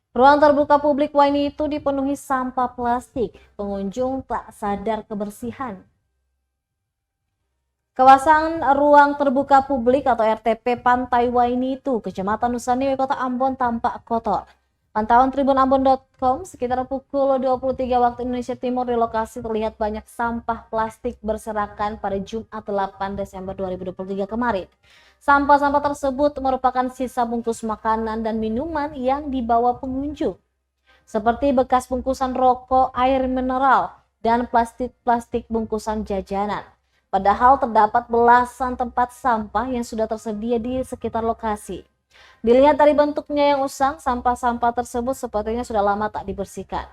Ruang terbuka publik Waini itu dipenuhi sampah plastik. Pengunjung tak sadar kebersihan. Kawasan ruang terbuka publik atau RTP Pantai Wainitu, Kecamatan Nusanewe, Kota Ambon tampak kotor. Pantauan tribunambon.com sekitar pukul 23 waktu Indonesia Timur di lokasi terlihat banyak sampah plastik berserakan pada Jumat 8 Desember 2023 kemarin. Sampah-sampah tersebut merupakan sisa bungkus makanan dan minuman yang dibawa pengunjung, seperti bekas bungkusan rokok, air mineral, dan plastik-plastik bungkusan jajanan. Padahal terdapat belasan tempat sampah yang sudah tersedia di sekitar lokasi. Dilihat dari bentuknya yang usang, sampah-sampah tersebut sepertinya sudah lama tak dibersihkan.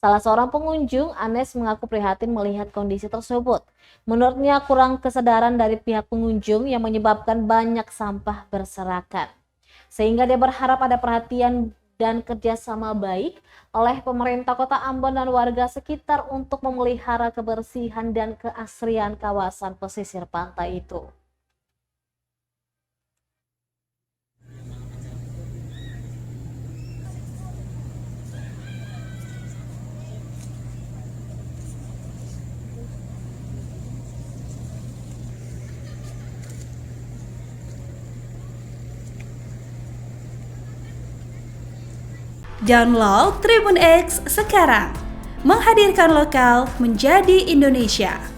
Salah seorang pengunjung, Anes, mengaku prihatin melihat kondisi tersebut. Menurutnya kurang kesadaran dari pihak pengunjung yang menyebabkan banyak sampah berserakan. Sehingga dia berharap ada perhatian dan kerjasama baik oleh pemerintah Kota Ambon dan warga sekitar untuk memelihara kebersihan dan keasrian kawasan pesisir pantai itu. Download Tribun X sekarang, menghadirkan lokal menjadi Indonesia.